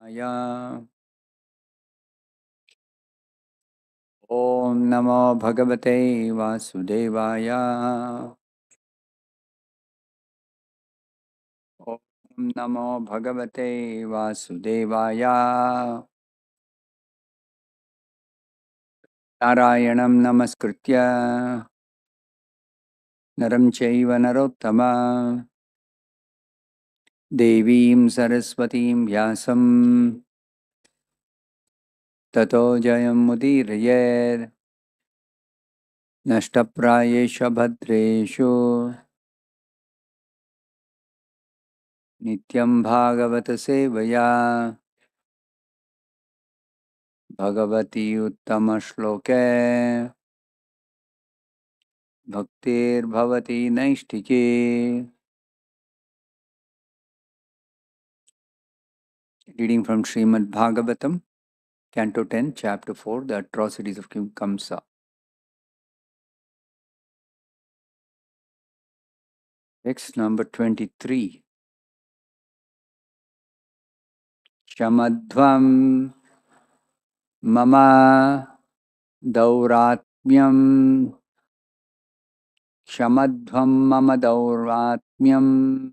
Ya. Om Namo Bhagavate Vasudevaya. Om Namo Bhagavate Vasudevaya. Narayanam Namaskritya Naram Chaiva Narottama Devim Saraswatim Vyasam Tato Jayam Mudirayed Nashtaprayesha Bhadreshu Nityam Bhagavata Sevaya Bhagavati Uttama Shloke Bhaktir Bhavati Naistike. Reading from Srimad Bhagavatam, Canto 10, Chapter 4, The Atrocities of King Kamsa. Text number 23. Shamadvam Mama Dauratmyam Shamadvam Mama Dauratmyam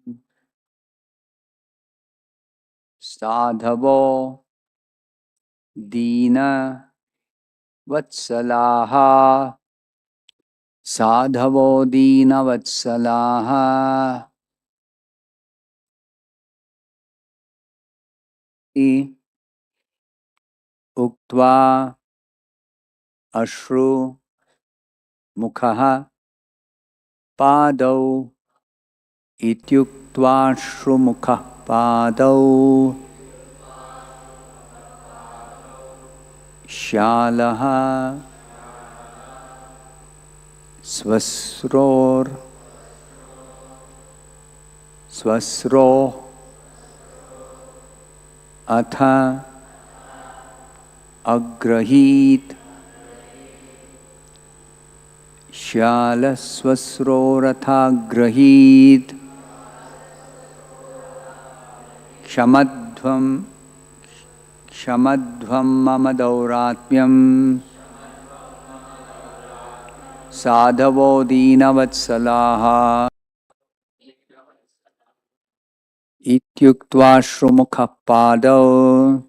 Sadhavo Dina Vatsalaha Sadhavo Dina Vatsalaha Uktva Ashru Mukhaha Padau Ityuktva Ashru Mukha Padau Shalaha Swasro Atha Agrahit Shala Swasrorathagrahit Shamadvam Mama Dauratmyam Sadhavo Dinavatsalaha Ityuktva Shrumukha Padau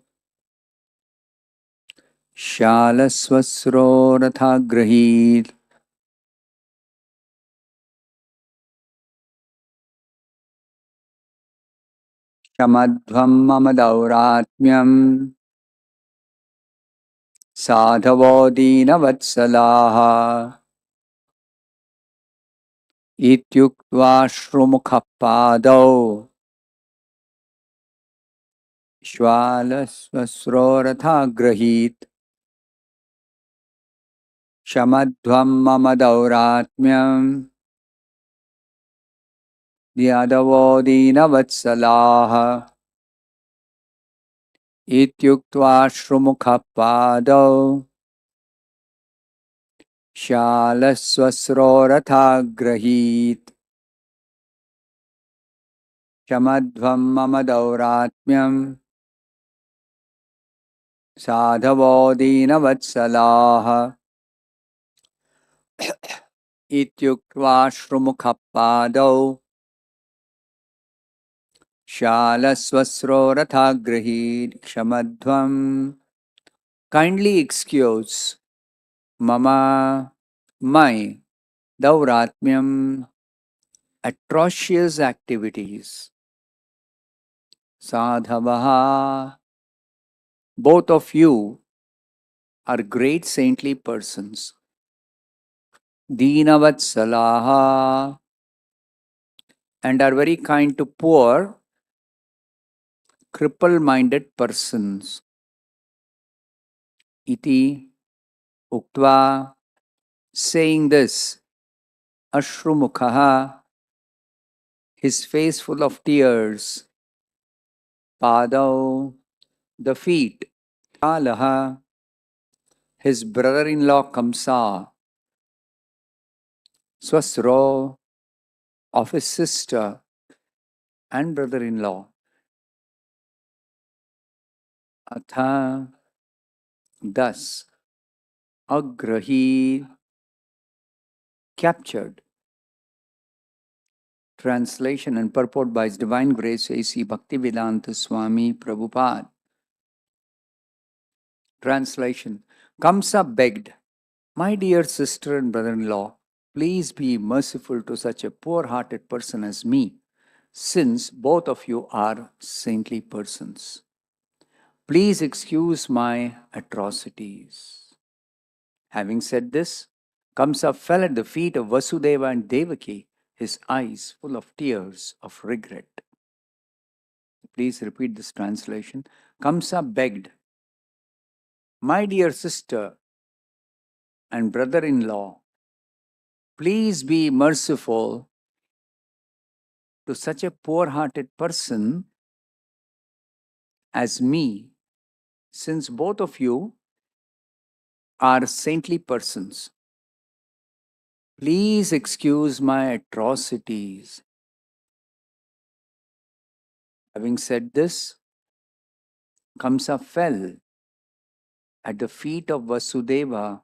Shala Swasrorathagrahit Shamadvam Mama Dauratmyam Sadhavo Dinavatsalaha Ityuktva Shrumukha Padau Shvala Swasrorathagrahit Shamadvam Mama Dauratmyam Yadavo Dinavatsalaha Ityuktva Shrumukha Padau Shala Swasrorathagrahit Shamadvam Mama Dauratmyam Sadhavo Dinavatsalaha Ityuktva Shrumukha Padau Shala Swasrorathagrahit Shamadvam. Kindly excuse Mama, my Dauratmyam atrocious activities. Sadhavaha, both of you are great saintly persons. Dinavat and are very kind to poor, cripple-minded persons. Iti Uktva, saying this, Ashrumukhaha, his face full of tears, Padau, the feet, Alaha, his brother-in-law Kamsa, Swasro, of his sister and brother-in-law, atha thus agrahi captured. Translation and purport by His Divine Grace A.C. Bhaktivedanta Swami Prabhupada. Translation. Kamsa begged, "My dear sister and brother-in-law, please be merciful to such a poor-hearted person as me, since both of you are saintly persons. Please excuse my atrocities." Having said this, Kamsa fell at the feet of Vasudeva and Devaki, his eyes full of tears of regret. Please repeat this translation. Kamsa begged, "My dear sister and brother in law, please be merciful to such a poor hearted person as me, since both of you are saintly persons. Please excuse my atrocities." Having said this, Kamsa fell at the feet of Vasudeva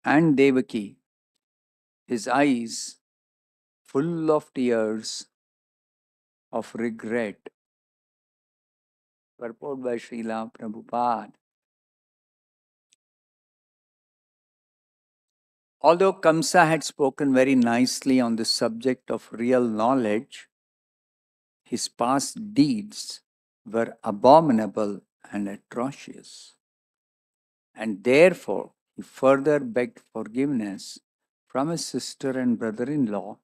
and Devaki, his eyes full of tears of regret. Purport by Srila Prabhupada. Although Kamsa had spoken very nicely on the subject of real knowledge, his past deeds were abominable and atrocious. And therefore, he further begged forgiveness from his sister and brother in law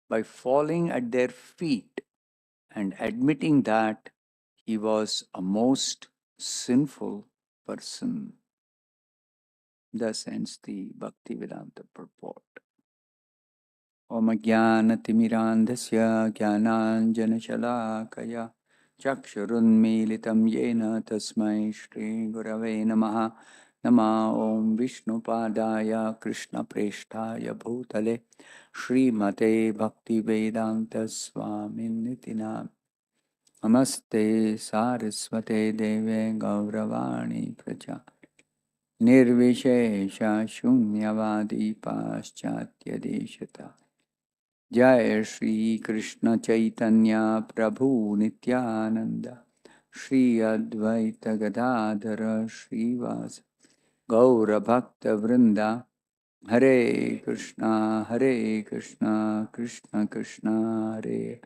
by falling at their feet and admitting that he was a most sinful person. Thus ends the Bhaktivedanta purport. Om Jnanatimirandhasya Jnananjanashalakaya Chakshurunmilitam Yena Tasmai Shri Gurave Namaha Nama Om Vishnupadaya Krishna Preshtaya Bhutale Shri Mate Bhaktivedanta Swaminitinam Namaste Saraswate Deve Gauravani Pracha Nirvishesha Shunyavadi Paschatya Deshata Jai Shri Krishna Chaitanya Prabhu Nityananda Shri Advaita Gadadhara Srivas Gaura Bhakta Vrinda Hare Krishna Krishna Krishna Hare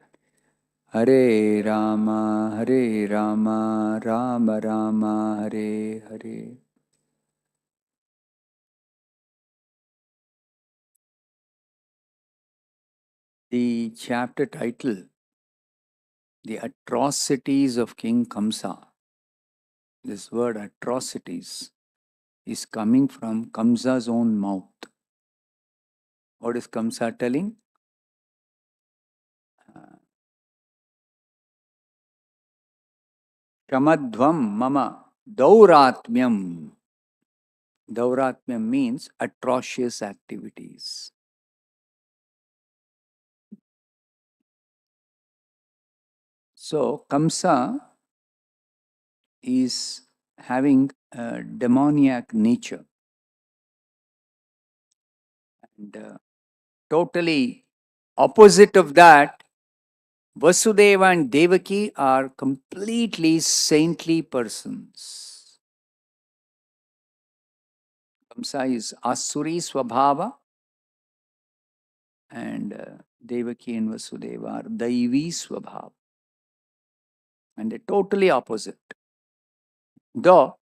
Hare Rama Rama Rama Hare Hare. The chapter title, The Atrocities of King Kamsa. This word atrocities is coming from Kamsa's own mouth. What is Kamsa telling? Shamadvam mama dauratmyam. Dauratmyam means atrocious activities. So Kamsa is having a demoniac nature. And totally opposite of that, Vasudeva and Devaki are completely saintly persons. Kamsa is Asuri Swabhava, and Devaki and Vasudeva are Daivi Swabhava. And they're totally opposite. Though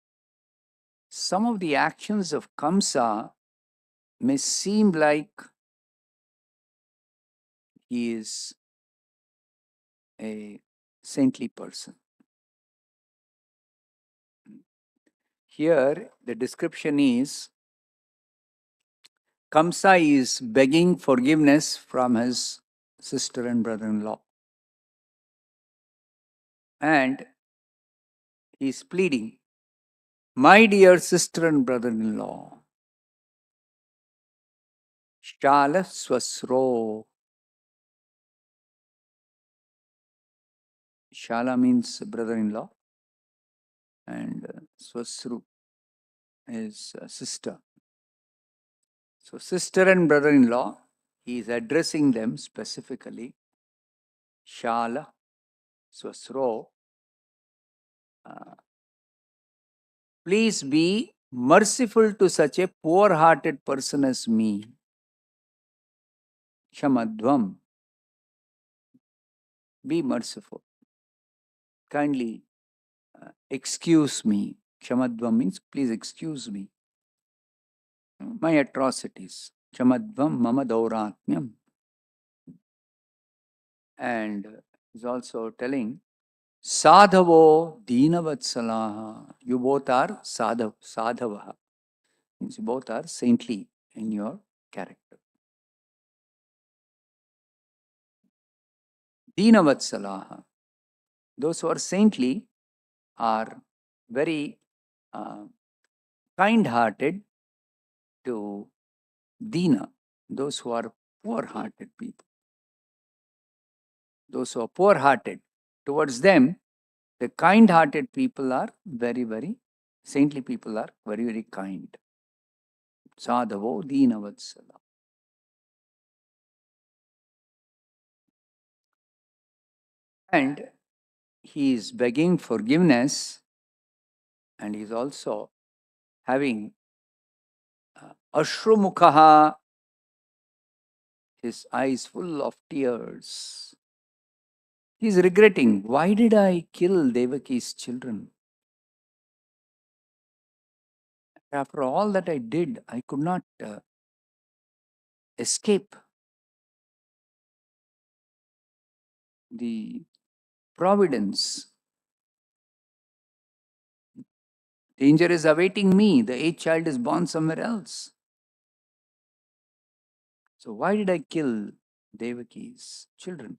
some of the actions of Kamsa may seem like he is a saintly person. Here, the description is Kamsa is begging forgiveness from his sister and brother in law. And he is pleading, "My dear sister and brother in law, Shala Swasro." Shala means brother in law. and Swasru is sister. So, sister and brother in law, he is addressing them specifically. Shala, Swasro, please be merciful to such a poor hearted person as me. Shamadvam, be merciful. Kindly excuse me. Kshamadvam means please excuse me. My atrocities. Kshamadvam mama dauratmyam. And he's also telling Sadhavo Deenavatsalaha. You both are sadhavaha. Means you both are saintly in your character. Deenavatsalaha. Those who are saintly are very kind hearted to Deena, those who are poor hearted people. Those who are poor hearted, towards them, the kind hearted people are very, very, saintly people are very, very kind. Sadhavo Deenavatsala. And he is begging forgiveness, and he is also having Ashrumukhaha, his eyes full of tears. He is regretting, why did I kill Devaki's children? After all that I did, I could not escape the providence. Danger is awaiting me. The eighth child is born somewhere else. So why did I kill Devaki's children?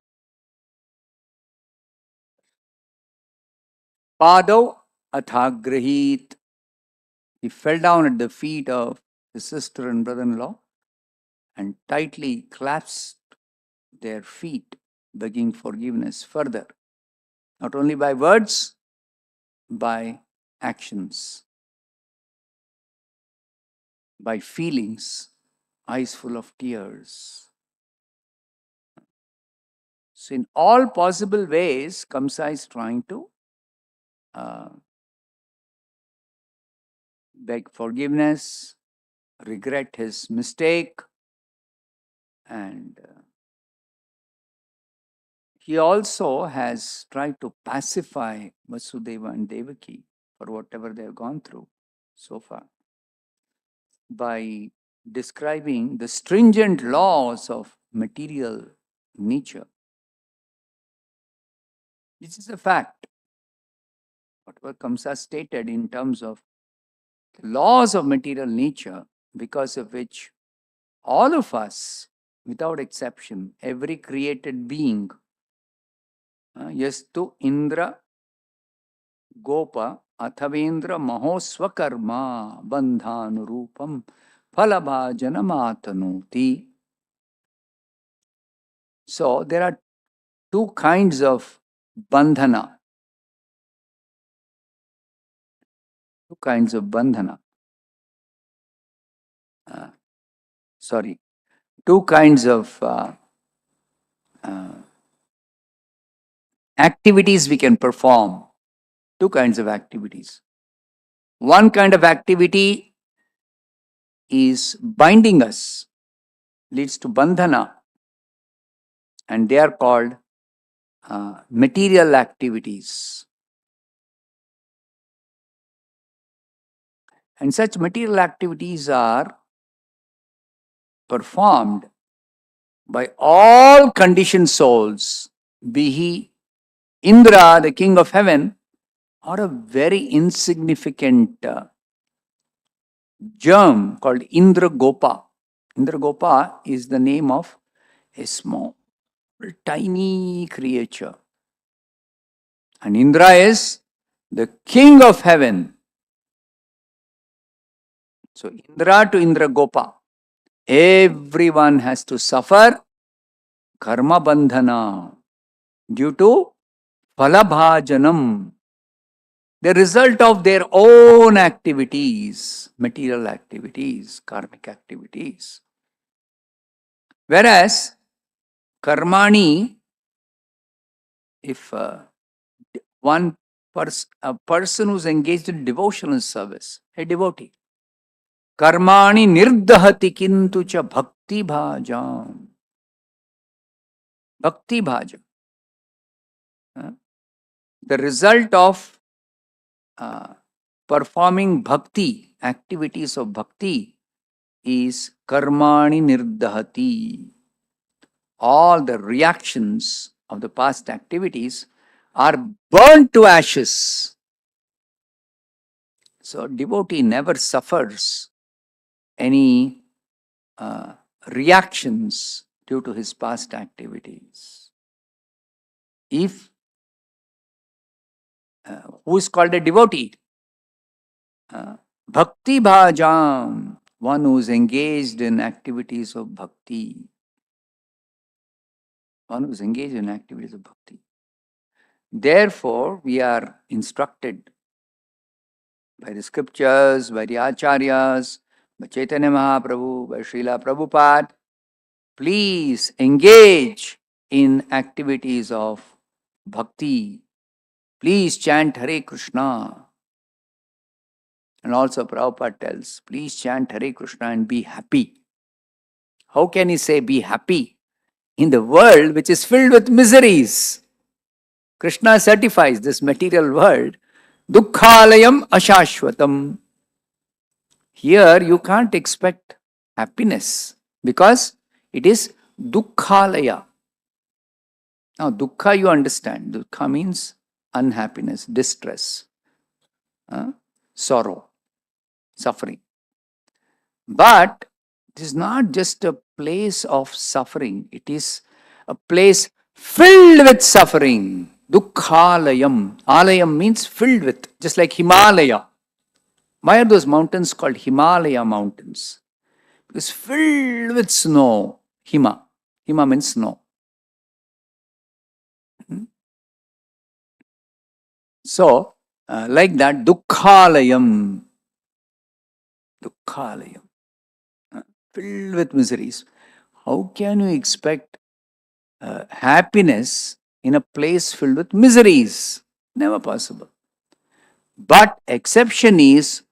Padav athagrahit. He fell down at the feet of his sister and brother-in-law and tightly clasped their feet, begging forgiveness further. Not only by words, by actions, by feelings, eyes full of tears. So, in all possible ways, Kamsa is trying to beg forgiveness, regret his mistake, and he also has tried to pacify Vasudeva and Devaki for whatever they have gone through so far by describing the stringent laws of material nature. This is a fact. Whatever Kamsa stated in terms of the laws of material nature, because of which all of us, without exception, every created being, yastu Indra Gopa Athavendra Mahoswakarma Bandhanurupam Phalabhajanamatanoti. So there are two kinds of bandhana. Two kinds of bandhana. Two kinds of activities we can perform. Two kinds of activities. One kind of activity is binding us, leads to bandhana, and they are called material activities. And such material activities are performed by all conditioned souls, be he Indra, the king of heaven, or a very insignificant germ called Indra Gopa. Indra Gopa is the name of a small, tiny creature. And Indra is the king of heaven. So, Indra to Indra Gopa, everyone has to suffer karma bandhana due to phalabhajanam. the result of their own activities, material activities, karmic activities. Whereas karmani, if a person who's engaged in devotional service, a devotee, karmani nirdahati kintu cha bhakti bhajam. Bhakti bhajam. The result of performing bhakti, activities of bhakti, is karmani nirdahati. All the reactions of the past activities are burnt to ashes. So, devotee never suffers any reactions due to his past activities. If who is called a devotee? Bhakti bhajam, one who is engaged in activities of bhakti. One who is engaged in activities of bhakti. Therefore, we are instructed by the scriptures, by the acharyas, by Chaitanya Mahaprabhu, by Srila Prabhupada, please engage in activities of bhakti. Please chant Hare Krishna. And also Prabhupada tells, please chant Hare Krishna and be happy. How can he say be happy in the world which is filled with miseries? Krishna certifies this material world, dukkhalayam ashashvatam. Here you can't expect happiness because it is dukkhalaya. Now, dukkha you understand. Dukkha means unhappiness, distress, sorrow, suffering. But it is not just a place of suffering, it is a place filled with suffering. Dukkhalayam. Alayam means filled with, just like Himalaya. Why are those mountains called Himalaya mountains? Because filled with snow. Hima. Hima means snow. So, like that, dukkhalayam. Dukkhalayam. Filled with miseries. How can you expect happiness in a place filled with miseries? Never possible. But exception is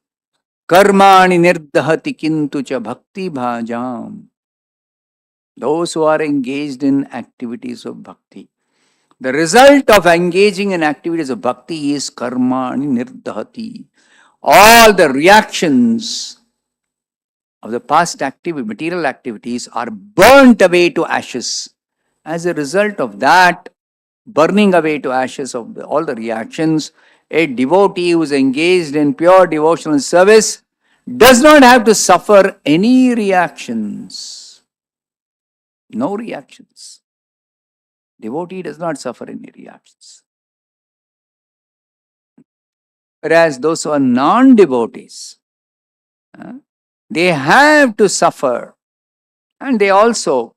karmani nirdahati kintu cha bhakti bhajam. Those who are engaged in activities of bhakti. The result of engaging in activities of bhakti is karmani nirdahati. All the reactions of the past activity, material activities are burnt away to ashes. As a result of that, burning away to ashes of all the reactions, a devotee who is engaged in pure devotional service does not have to suffer any reactions. No reactions. Devotee does not suffer any reactions. Whereas those who are non-devotees, they have to suffer, and they also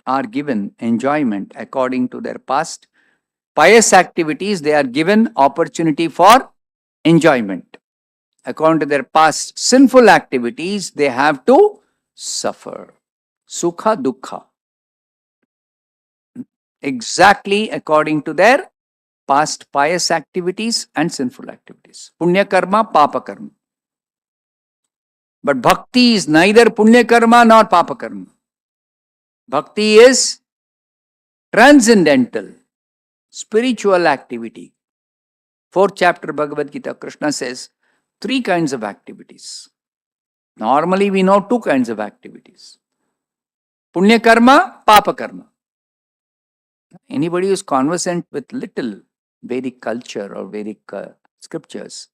are given enjoyment according to their past pious activities. They are given opportunity for enjoyment. According to their past sinful activities, they have to suffer. Sukha dukkha. Exactly according to their past pious activities and sinful activities. Punya karma, papa karma. But bhakti is neither punya karma nor papa karma. Bhakti is transcendental, spiritual activity. Fourth chapter Bhagavad Gita, Krishna says 3 kinds of activities. Normally we know 2 kinds of activities. Punya karma, papa karma. Anybody who is conversant with little Vedic culture or Vedic scriptures,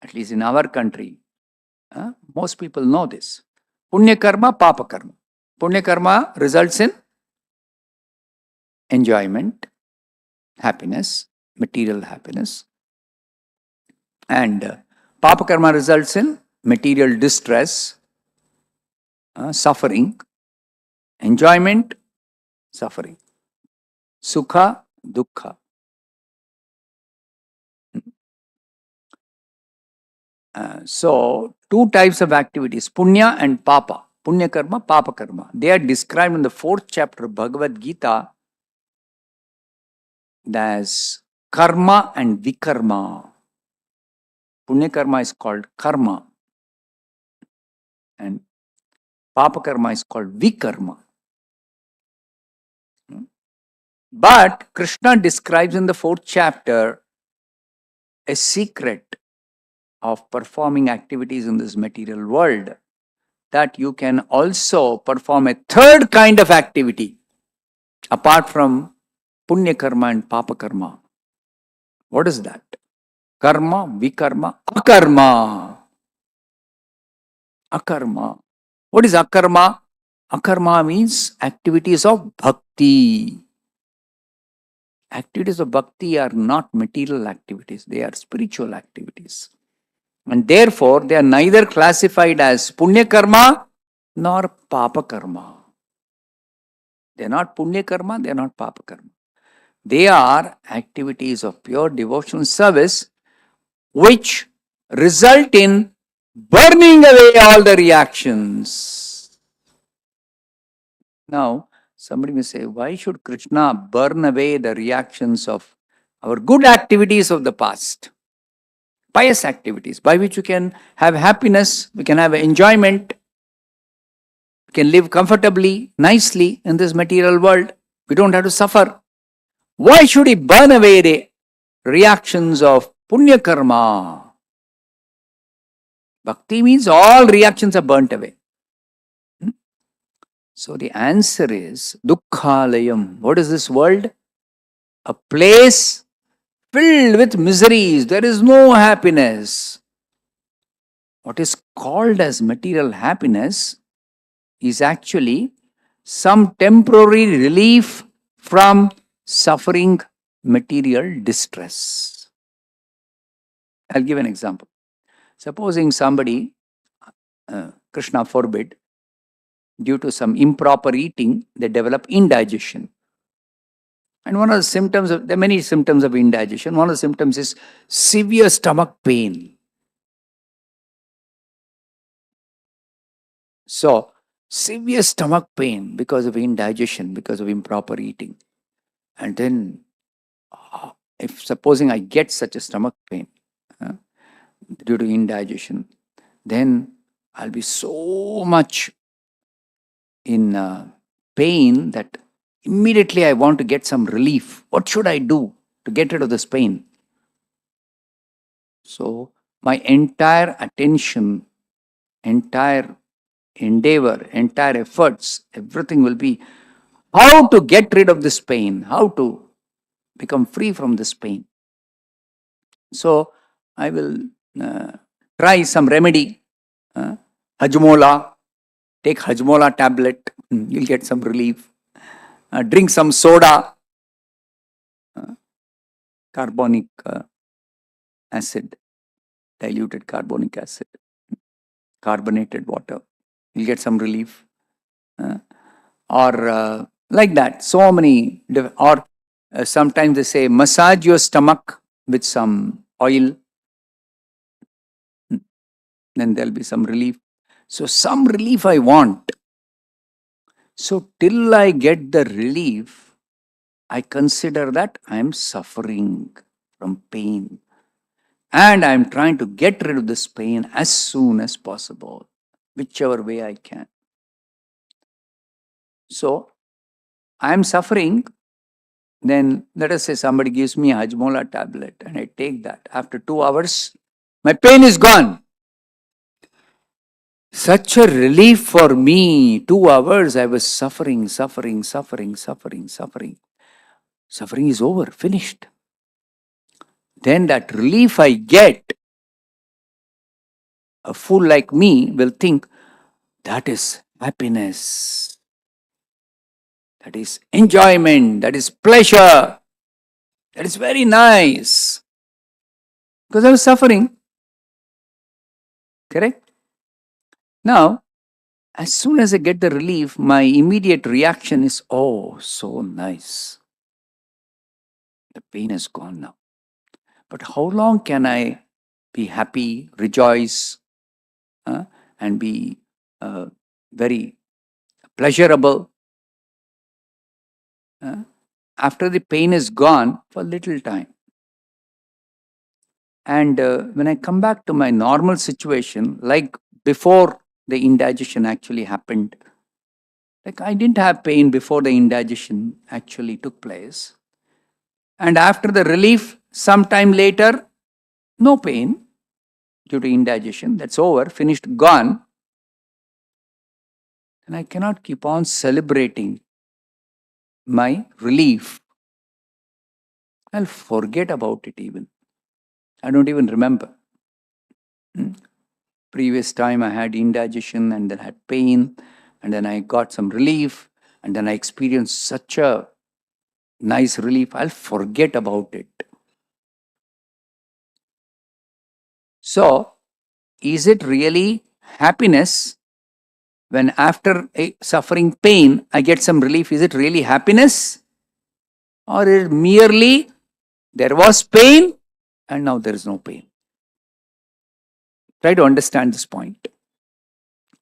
at least in our country, most people know this. Punya karma, papa karma. Punya karma results in enjoyment, happiness, material happiness. And papa karma results in material distress, suffering, enjoyment, suffering. Sukha, dukkha. So, two types of activities, punya and papa. Punya karma, papa karma. They are described in the 4th chapter of Bhagavad Gita as karma and vikarma. Punya karma is called karma and papa karma is called vikarma. But Krishna describes in the 4th chapter a secret of performing activities in this material world, that you can also perform a third kind of activity apart from punya karma and papa karma. What is that? Karma, vikarma, akarma. Akarma. What is akarma? Akarma means activities of bhakti. Activities of bhakti are not material activities, they are spiritual activities. And therefore, they are neither classified as punya karma nor papa karma. They are not punya karma, they are not papa karma. They are activities of pure devotional service which result in burning away all the reactions. Now, somebody may say, why should Krishna burn away the reactions of our good activities of the past? Pious activities by which we can have happiness, we can have enjoyment, we can live comfortably, nicely in this material world. We don't have to suffer. Why should he burn away the reactions of punya karma? Bhakti means all reactions are burnt away. So the answer is dukkhalayam. What is this world? A place filled with miseries. There is no happiness. What is called as material happiness is actually some temporary relief from suffering material distress. I'll give an example. Supposing somebody, Krishna forbid, due to some improper eating, they develop indigestion. And one of the symptoms there are many symptoms of indigestion. One of the symptoms is severe stomach pain. So, severe stomach pain because of indigestion, because of improper eating. And then, if supposing I get such a stomach pain due to indigestion, then I'll be so much in pain that immediately I want to get some relief. What should I do to get rid of this pain? So, my entire attention, entire endeavor, entire efforts, everything will be how to get rid of this pain, how to become free from this pain. So, I will try some remedy, Hajmola, take Hajmola tablet, you'll get some relief. Drink some soda, carbonic acid, diluted carbonic acid, carbonated water, you'll get some relief. Or like that, so many, or sometimes they say massage your stomach with some oil, then there'll be some relief. So some relief I want. So till I get the relief, I consider that I am suffering from pain. And I am trying to get rid of this pain as soon as possible, whichever way I can. So I am suffering, then let us say somebody gives me a Hajmola tablet and I take that. After 2 hours, my pain is gone. Such a relief for me. 2 hours I was suffering. Suffering is over, finished. Then that relief I get, a fool like me will think that is happiness, that is enjoyment, that is pleasure, that is very nice. Because I was suffering. Correct? Now, as soon as I get the relief, my immediate reaction is, oh, so nice. The pain is gone now. But how long can I be happy, rejoice, and be very pleasurable. After the pain is gone for a little time. And when I come back to my normal situation, like before the indigestion actually happened, like I didn't have pain before the indigestion actually took place. And after the relief, sometime later, no pain due to indigestion. That's over, finished, gone. And I cannot keep on celebrating my relief. I'll forget about it even. I don't even remember. Previous time I had indigestion and then had pain, and then I got some relief, and then I experienced such a nice relief. I'll forget about it. So, is it really happiness when after suffering pain I get some relief? Is it really happiness? Or is it merely there was pain and now there is no pain? Try to understand this point.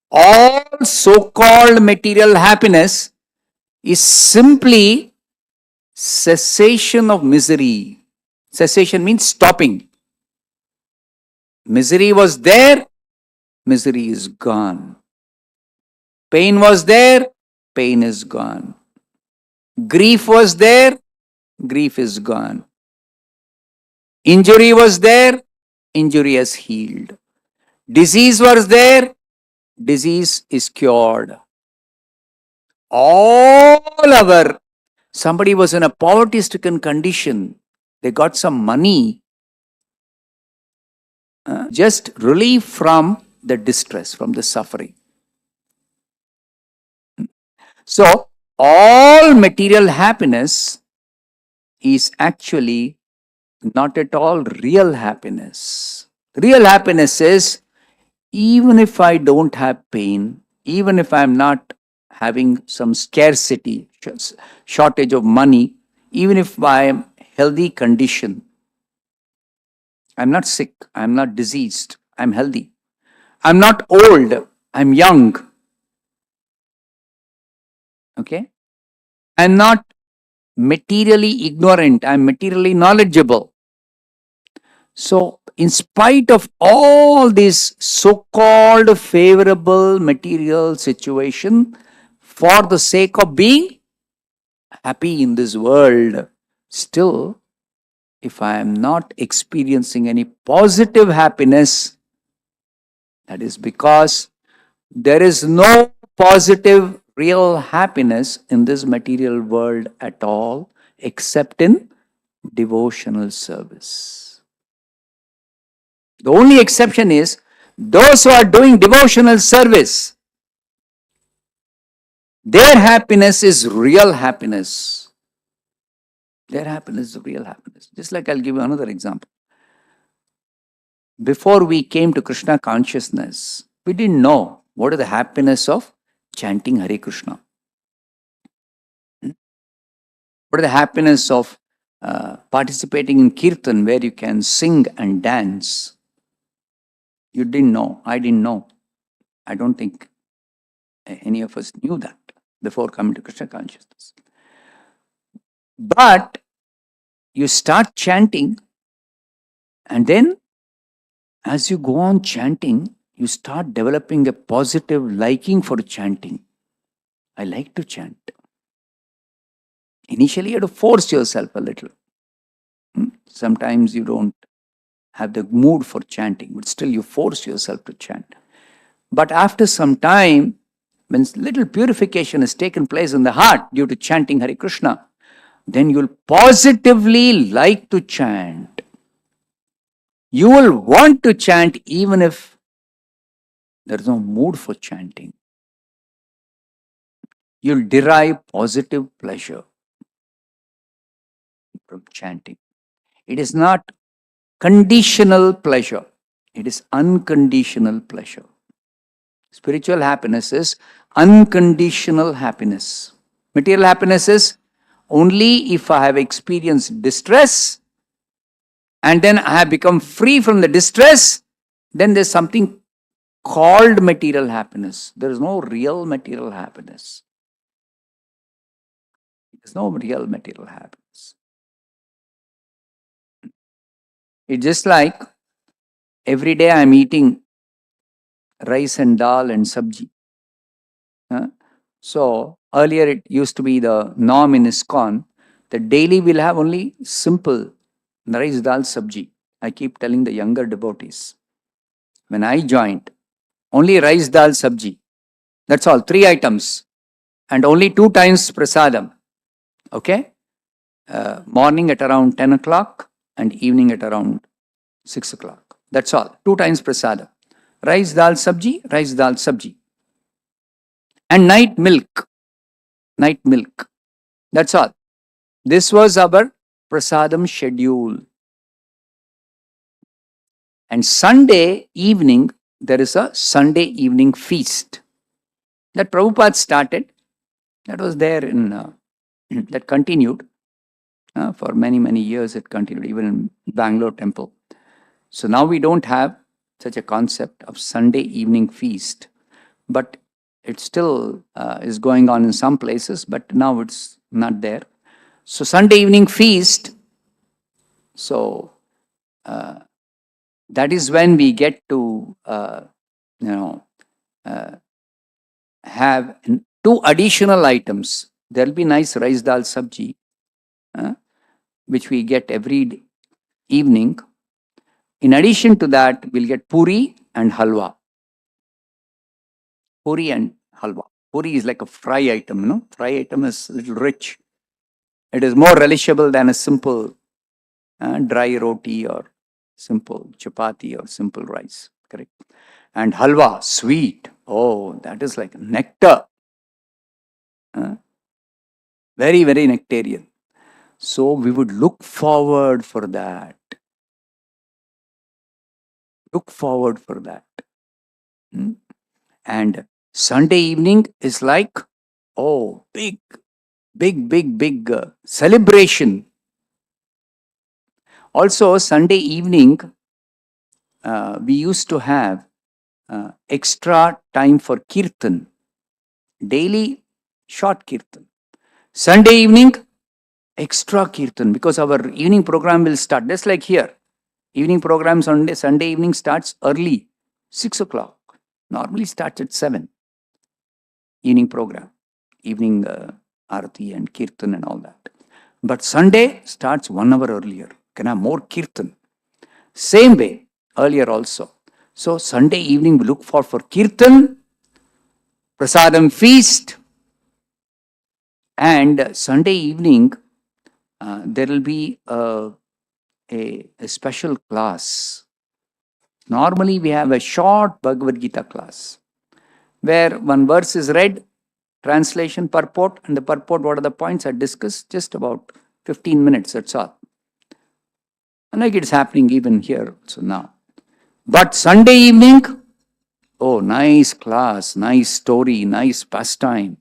All so-called material happiness is simply cessation of misery. Cessation means stopping. Misery was there, misery is gone. Pain was there, pain is gone. Grief was there, grief is gone. Injury was there, injury has healed. Disease was there, disease is cured. Somebody was in a poverty-stricken condition, they got some money, just relief from the distress, from the suffering. So, all material happiness is actually not at all real happiness. Real happiness is, even if I don't have pain, even if I'm not having some scarcity, shortage of money, even if I am healthy condition, I'm not sick, I'm not diseased, I'm healthy. I'm not old, I'm young. Okay? I'm not materially ignorant, I'm materially knowledgeable. So, in spite of all this so-called favorable material situation, for the sake of being happy in this world, still, if I am not experiencing any positive happiness, that is because there is no positive real happiness in this material world at all, except in devotional service. The only exception is those who are doing devotional service. Their happiness is real happiness. Their happiness is real happiness. Just like I'll give you another example. Before we came to Krishna consciousness, we didn't know what is the happiness of chanting Hare Krishna. What is the happiness of participating in Kirtan where you can sing and dance? You didn't know. I didn't know. I don't think any of us knew that before coming to Krishna consciousness. But you start chanting, and then as you go on chanting, you start developing a positive liking for chanting. I like to chant. Initially, you have to force yourself a little. Sometimes you don't have the mood for chanting, but still you force yourself to chant. But after some time, when little purification has taken place in the heart due to chanting Hare Krishna, then you'll positively like to chant. You will want to chant even if there is no mood for chanting. You'll derive positive pleasure from chanting. It is not conditional pleasure. It is unconditional pleasure. Spiritual happiness is unconditional happiness. Material happiness is only if I have experienced distress and then I have become free from the distress, then there's something called material happiness. There is no real material happiness. There's no real material happiness. It's just like every day I'm eating rice and dal and sabji. So earlier it used to be the norm in ISKCON that daily we'll have only simple rice, dal, sabji. I keep telling the younger devotees. When I joined, only rice, dal, sabji. That's all, 3 items. And only 2 times prasadam. Okay? Morning at around 10 o'clock and evening at around 6 o'clock. That's all. 2 times prasadam. Rice, dal, sabji, rice, dal, sabji. And night milk. Night milk. That's all. This was our prasadam schedule. And Sunday evening, there is a Sunday evening feast that Prabhupada started. That was there in, that continued for many, many years. It continued even in Bangalore temple. So now we don't have such a concept of Sunday evening feast, but it still is going on in some places, but now it's not there. So Sunday evening feast, so that is when we get to, have 2 additional items. There will be nice rice dal sabji, which we get every evening. In addition to that, we'll get puri and halwa. Puri and halwa. Puri is like a fry item, Fry item is a little rich. It is more relishable than a simple dry roti or simple chapati or simple rice. Correct. And halwa, sweet. Oh, that is like nectar. Very, very nectarian. So we would look forward for that. Look forward for that. And Sunday evening is like, oh, big celebration. Also, Sunday evening, we used to have extra time for kirtan. Daily, short kirtan. Sunday evening, extra kirtan, because our evening program will start, just like here. Evening program Sunday evening starts early, 6 o'clock. Normally starts at 7. Evening program, evening arati and kirtan and all that. But Sunday starts 1 hour earlier. Can have more kirtan. Same way, earlier also. So Sunday evening we look for kirtan, prasadam feast, and Sunday evening there will be a special class. Normally we have a short Bhagavad Gita class where one verse is read, translation, purport, and the purport, what are the points are discussed, just about 15 minutes, that's all. And like it's happening even here also now. But Sunday evening, oh, nice class, nice story, nice pastime,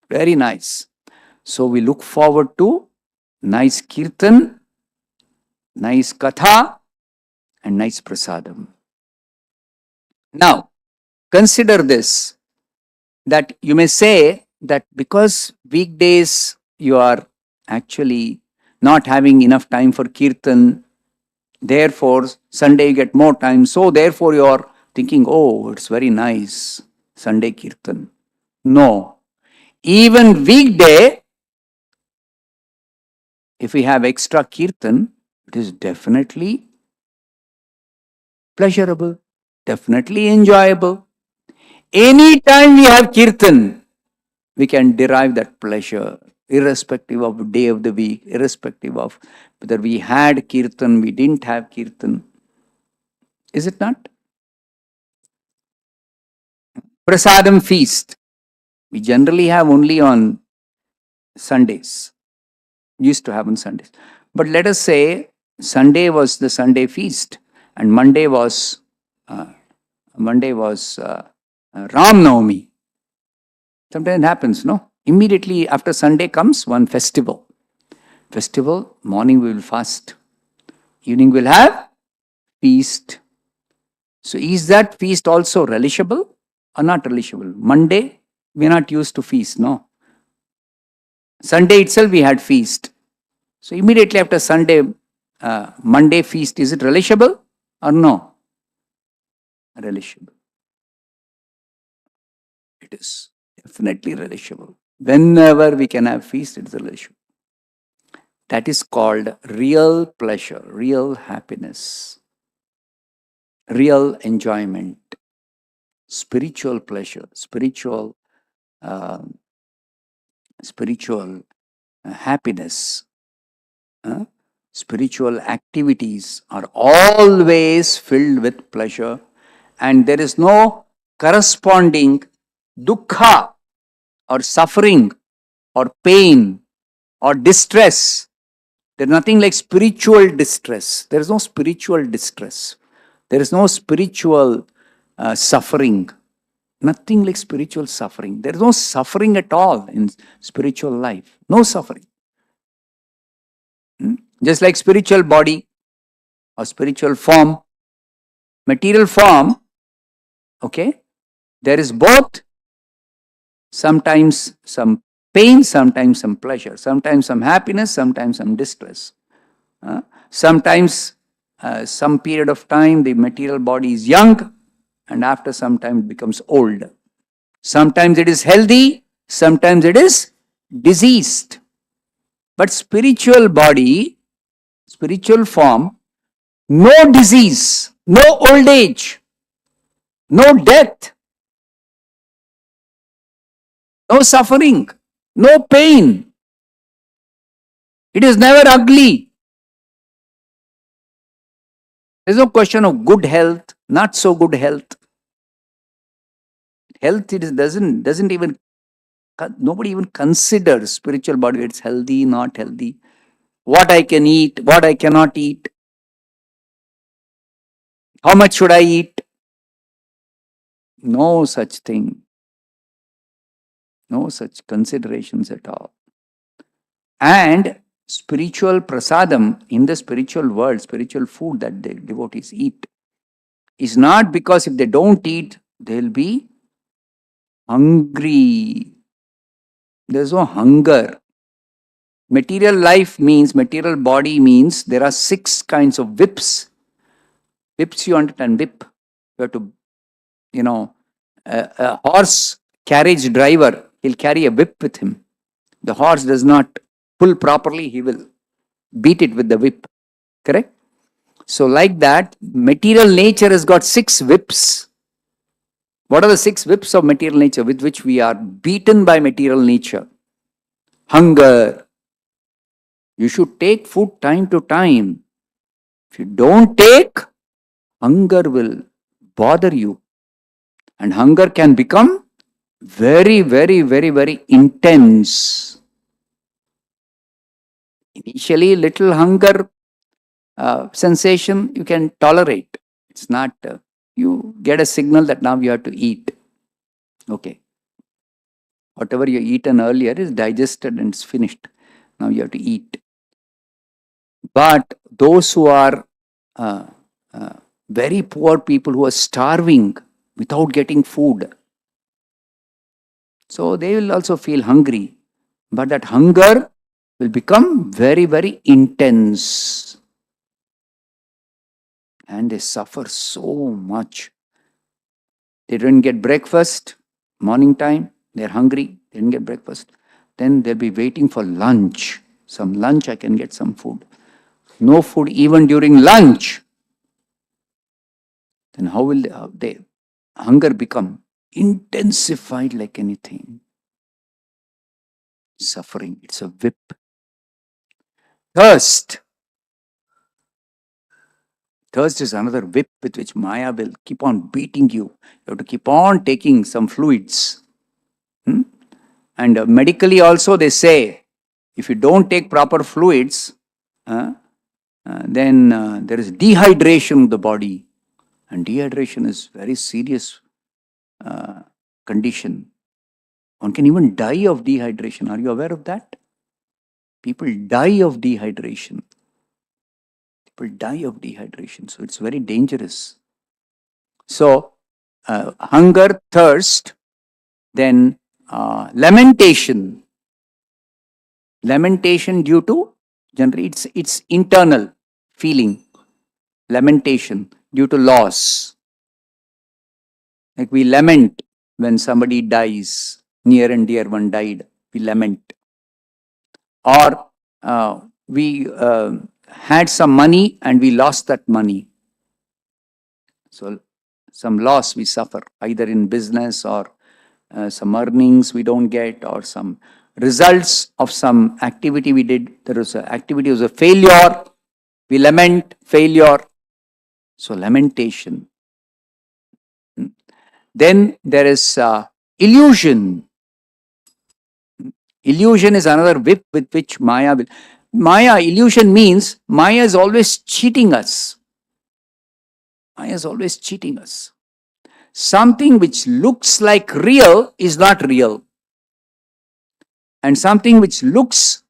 very nice. So we look forward to nice kirtan, nice katha, and nice prasadam. Now, consider this, that you may say that because weekdays you are actually not having enough time for kirtan, therefore Sunday you get more time, so therefore you are thinking, oh, it's very nice, Sunday kirtan. No. Even weekday, if we have extra kirtan, it is definitely pleasurable, definitely enjoyable. Anytime we have kirtan, we can derive that pleasure, irrespective of day of the week, irrespective of whether we had kirtan, we didn't have kirtan. Is it not? Prasadam feast, we generally have only on Sundays. Used to have on Sundays. But let us say Sunday was the Sunday feast and Monday was Ram Navami. Sometimes it happens, no? Immediately after Sunday comes one festival. Morning we will fast. Evening we'll have feast. So is that feast also relishable or not relishable? Monday, we're not used to feast, no. Sunday itself we had feast. So immediately after Sunday, Monday feast, is it relishable or no? Relishable. It is definitely relishable. Whenever we can have feast, it's relishable. That is called real pleasure, real happiness, real enjoyment, spiritual pleasure, uh, spiritual happiness. uh, Spiritual activities are always filled with pleasure, and there is no corresponding dukkha or suffering or pain or distress. There's nothing like spiritual distress. There is no spiritual distress. There is no spiritual suffering. Nothing like spiritual suffering. There is no suffering at all in spiritual life. No suffering. Just like spiritual body or spiritual form, material form, okay, there is both sometimes some pain, sometimes some pleasure, sometimes some happiness, sometimes some distress. Sometimes, some period of time, the material body is young, and after some time, it becomes old. Sometimes it is healthy, sometimes it is diseased. But spiritual body, spiritual form, no disease, no old age, no death, no suffering, no pain. It is never ugly. There's no question of good health, not so good health. Health, it is, doesn't even, nobody even considers spiritual body. It's healthy, not healthy. What I can eat, what I cannot eat. How much should I eat? No such thing. No such considerations at all. And spiritual prasadam in the spiritual world, spiritual food that the devotees eat, is not because if they don't eat, they'll be hungry. There's no hunger. Material life means, material body means there are 6 kinds of whips. Whips, you understand, whip. You have to, a horse carriage driver, he'll carry a whip with him. The horse does not pull properly, he will beat it with the whip. Correct? So, like that, material nature has got 6 whips. What are the 6 whips of material nature with which we are beaten by material nature? Hunger. You should take food time to time. If you don't take, hunger will bother you. And hunger can become very, very, very, very intense. Initially, little hunger sensation you can tolerate. It's not, you get a signal that now you have to eat. Okay. Whatever you eaten earlier is digested and it's finished. Now you have to eat. But those who are uh, uh, very poor people who are starving without getting food, so they will also feel hungry. But that hunger will become very, very intense. And they suffer so much. They didn't get breakfast, morning time, they're hungry, they didn't get breakfast. Then they'll be waiting for lunch. Some lunch, I can get some food. No food even during lunch. Then how will they hunger become intensified like anything? Suffering, it's a whip. Thirst. Thirst is another whip with which Maya will keep on beating you. You have to keep on taking some fluids. And medically also they say, if you don't take proper fluids, then there is dehydration of the body. And dehydration is very serious condition. One can even die of dehydration. Are you aware of that? People die of dehydration. People die of dehydration. So it's very dangerous. So, hunger, thirst, then lamentation. Lamentation due to, generally, it's internal feeling. Lamentation due to loss. Like we lament when somebody dies, near and dear one died, we lament. Or we had some money and we lost that money. So some loss we suffer, either in business or some earnings we don't get, or some results of some activity we did. There was an activity was a failure. We lament failure. So lamentation. Then there is illusion. Illusion is another whip with which Maya will. Maya, illusion means Maya is always cheating us. Maya is always cheating us. Something which looks like real is not real. And something which looks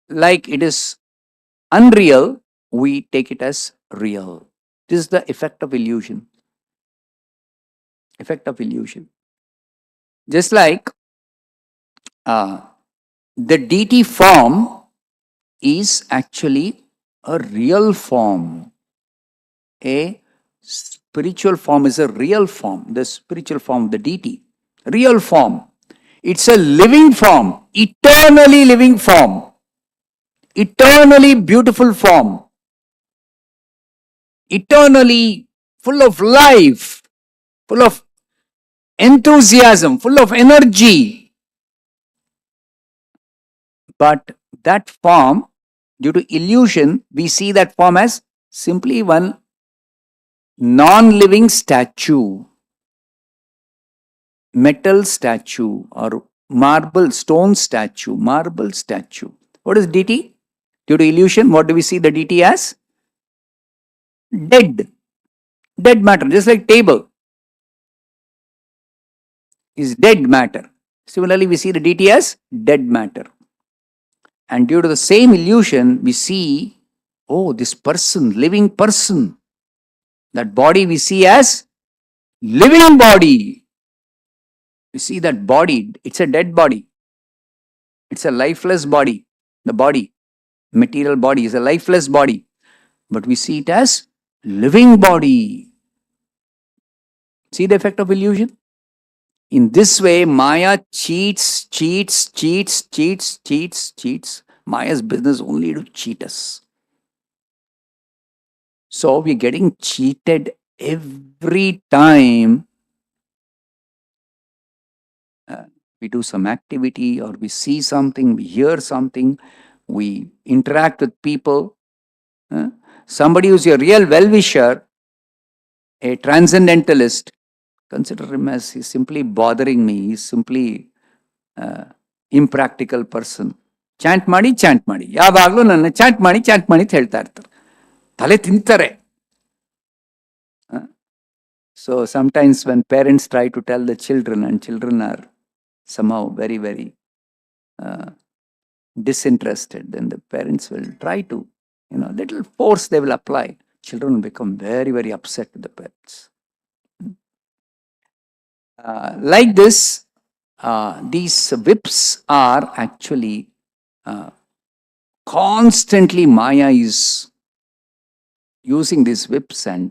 like it is unreal, we take it as real. This is the effect of illusion. Effect of illusion. Just like the deity form is actually a real form. A spiritual form is a real form. The spiritual form of the deity. Real form. It's a living form. Eternally living form. Eternally beautiful form. Eternally full of life. Full of enthusiasm. Full of energy. But that form, due to illusion, we see that form as simply one non-living statue, metal statue, or marble stone statue, marble statue. What is deity? Due to illusion, what do we see the deity as? Dead. Dead matter, just like table is dead matter. Similarly, we see the deity as dead matter. And due to the same illusion, we see, oh, this person, living person. That body we see as living body. We see that body, it's a dead body. It's a lifeless body. The body, material body, is a lifeless body. But we see it as living body. See the effect of illusion? In this way, Maya cheats. Maya's business only to cheat us. So we're getting cheated every time we do some activity, or we see something, we hear something, we interact with people. Somebody who's a real well-wisher, a transcendentalist, consider him as he's simply bothering me. He's simply impractical person. Chant ಮಾಡಿ ಯಾವಾಗಲೂ ನನ್ನ chant ಮಾಡಿ ಅಂತ ಹೇಳ್ತಾ ಇರ್ತಾರೆ. ತಲೆ ತಿಂತಾರೆ. So sometimes when parents try to tell the children, and children are somehow very, very disinterested, then the parents will try to, little force they will apply. Children will become very, very upset with the parents. Like this, these whips are actually constantly Maya is using these whips and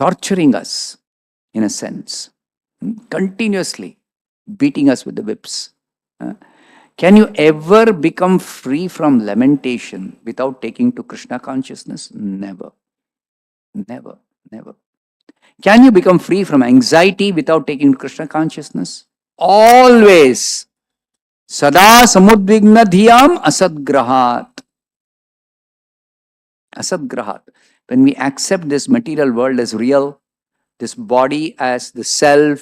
torturing us in a sense, continuously beating us with the whips. Can you ever become free from lamentation without taking to Krishna consciousness? Never. Never. Never. Can you become free from anxiety without taking to Krishna consciousness? Always. Sada samudvigna dhiyam asadgrahat. Asadgrahat. When we accept this material world as real, this body as the self,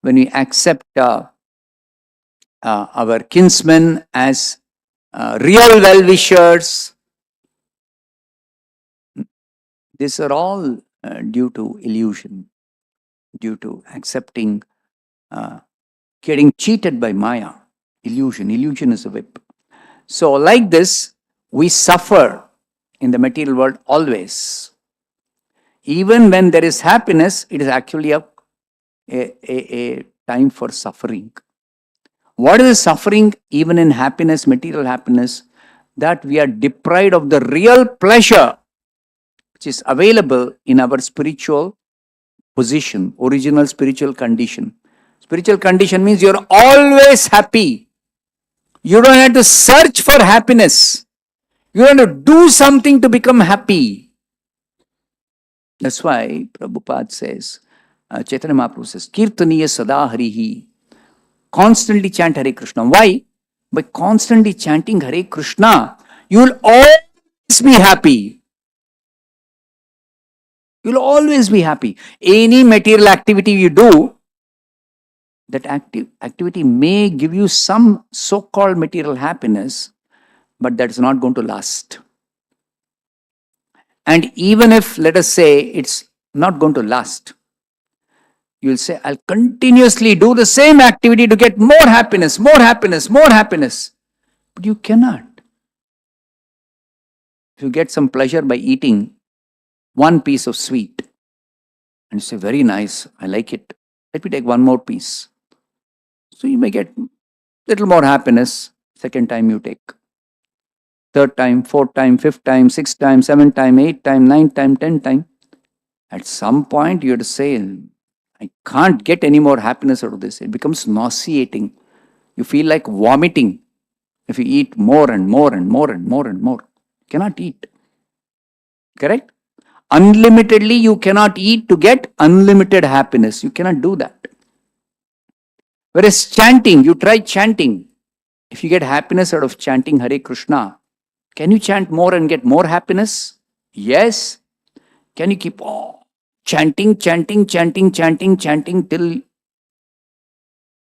when we accept our kinsmen as real well-wishers, these are all due to illusion, due to accepting, getting cheated by Maya. Illusion is a whip. So like this, We suffer in the material world always. Even when there is happiness, it is actually a time for suffering. What is suffering even in happiness, material happiness? That we are deprived of the real pleasure which is available in our spiritual position, original spiritual condition. Spiritual condition means you're always happy. You don't have to search for happiness. You have to do something to become happy. That's why Prabhupada says, Chaitanya Mahaprabhu says, Kirtaniya Sada Harihi. Constantly chant Hare Krishna. Why? By constantly chanting Hare Krishna, you will always be happy. You'll always be happy. Any material activity you do, that activity may give you some so-called material happiness, but that is not going to last. And even if, let us say, it's not going to last, you'll say, I'll continuously do the same activity to get more happiness, more happiness, more happiness. But you cannot. If you get some pleasure by eating one piece of sweet, and you say, very nice, I like it. Let me take one more piece. So you may get little more happiness second time you take. Third time, fourth time, fifth time, sixth time, seventh time, eighth time, ninth time, 10th time. At some point you have to say, I can't get any more happiness out of this. It becomes nauseating. You feel like vomiting if you eat more and more and more and more and more. You cannot eat. Correct? Unlimitedly you cannot eat to get unlimited happiness. You cannot do that. Whereas chanting, you try chanting. If you get happiness out of chanting Hare Krishna, can you chant more and get more happiness? Yes. Can you keep on chanting till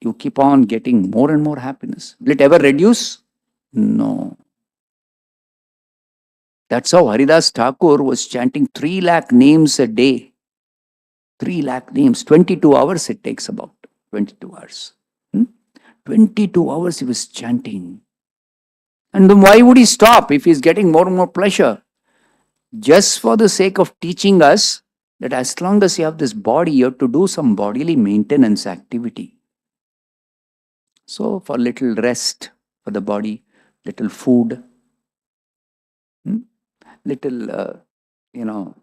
you keep on getting more and more happiness? Will it ever reduce? No. That's how Haridas Thakur was chanting 3 lakh names a day. 3 lakh names. 22 hours it takes about. 22 hours. 22 hours he was chanting. And then why would he stop if he's getting more and more pleasure? Just for the sake of teaching us that as long as you have this body, you have to do some bodily maintenance activity. So for little rest for the body, little food, little,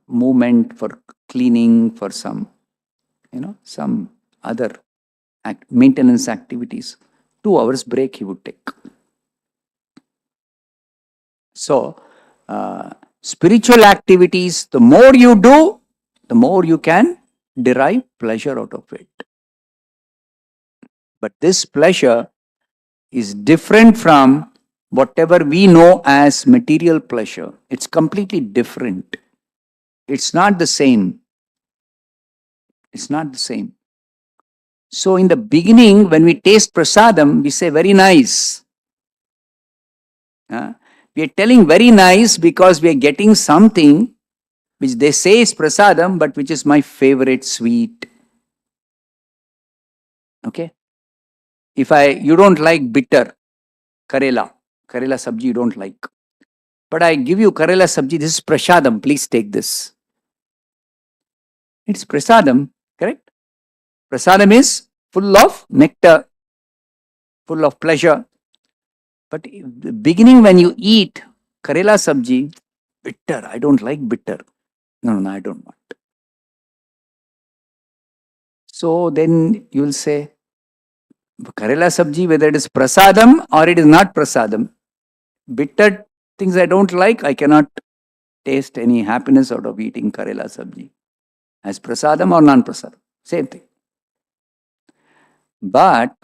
movement for cleaning, for some other maintenance activities. 2 hours break he would take. So, spiritual activities, the more you do, the more you can derive pleasure out of it. But this pleasure is different from whatever we know as material pleasure. It's completely different. It's not the same. It's not the same. So in the beginning, when we taste prasadam, we say very nice. We are telling very nice because we are getting something which they say is prasadam, but which is my favorite sweet. Okay? You don't like bitter, Karela sabji you don't like. But I give you Karela sabji, this is prasadam, please take this. It's prasadam, correct? Prasadam is full of nectar, full of pleasure. But in the beginning when you eat Karela sabji, bitter, I don't like bitter. No, I don't want. So then you will say, Karela sabji, whether it is prasadam or it is not prasadam, bitter things I don't like, I cannot taste any happiness out of eating Karela sabji. As prasadam or non-prasadam, same thing. But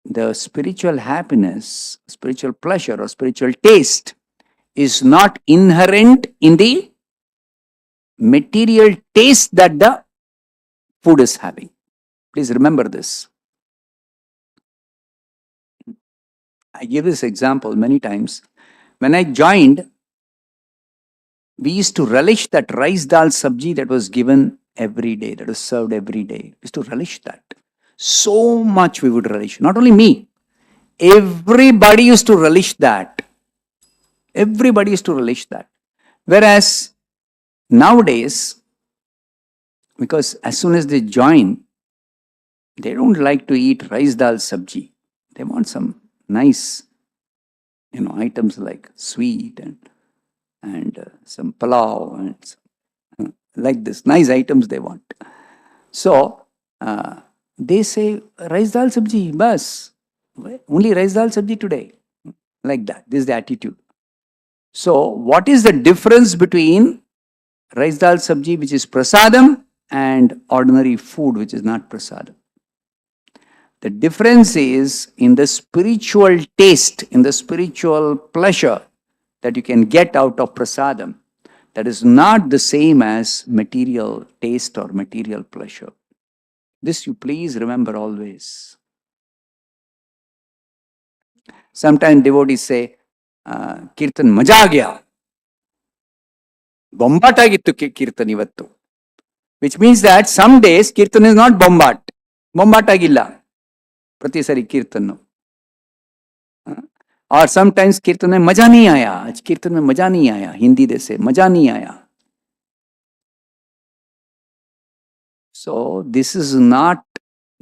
the spiritual happiness, spiritual pleasure or spiritual taste is not inherent in the material taste that the food is having. Please remember this. I give this example many times. When I joined, we used to relish that rice dal sabji that was given every day, that was served every day. We used to relish that. So much we would relish. Not only me. Everybody used to relish that. Everybody is to relish that. Whereas nowadays, because as soon as they join, they don't like to eat rice dal sabji. They want some nice, items like sweet and some palau and like this nice items they want. So they say rice dal sabji, bas, only rice dal sabji today, like that. This is the attitude. So what is the difference between rice dal sabji, which is prasadam, and ordinary food, which is not prasadam? The difference is in the spiritual taste, in the spiritual pleasure that you can get out of prasadam. That is not the same as material taste or material pleasure. This you please remember always. Sometimes devotees say, Kirtan maja gaya. Bombat agittu Kirtan ivattu. Which means that some days Kirtan is not bombat. Bombat agilla. Pratisari Kirtan. और sometimes कीर्तन में मजा नहीं आया, आज कीर्तन में मजा नहीं आया, हिंदी जैसे मजा नहीं आया. So this is not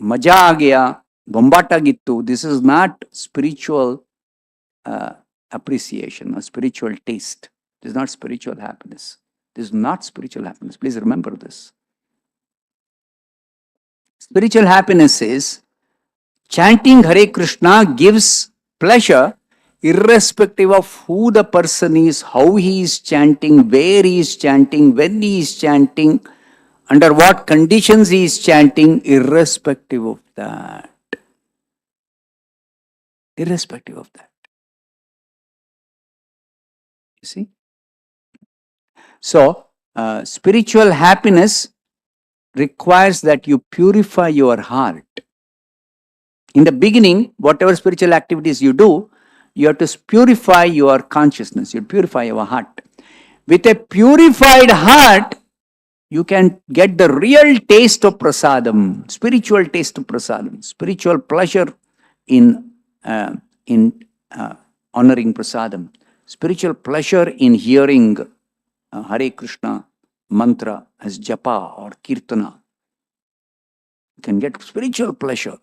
मजा आ गया, बम्बाटा गित्तु. This is not spiritual appreciation or spiritual taste. This is not spiritual happiness. This is not spiritual happiness. Please remember this. Spiritual happiness is chanting Hare Krishna gives pleasure irrespective of who the person is, how he is chanting, where he is chanting, when he is chanting, under what conditions he is chanting, irrespective of that. Irrespective of that. You see? So, spiritual happiness requires that you purify your heart. In the beginning, whatever spiritual activities you do, you have to purify your consciousness, you purify your heart. With a purified heart, you can get the real taste of prasadam, spiritual taste of prasadam, spiritual pleasure in honoring prasadam, spiritual pleasure in hearing Hare Krishna mantra as japa or kirtana. You can get spiritual pleasure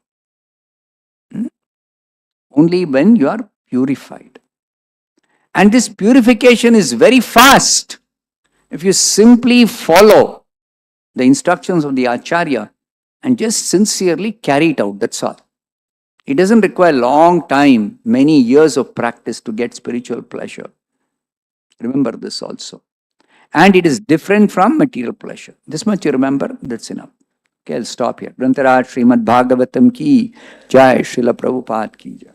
only when you are purified. And this purification is very fast. If you simply follow the instructions of the Acharya and just sincerely carry it out, that's all. It doesn't require long time, many years of practice to get spiritual pleasure. Remember this also. And it is different from material pleasure. This much you remember, that's enough. Okay, I'll stop here. Grantaraj Srimad Bhagavatam ki Jai, Srila Prabhupada ki Jai.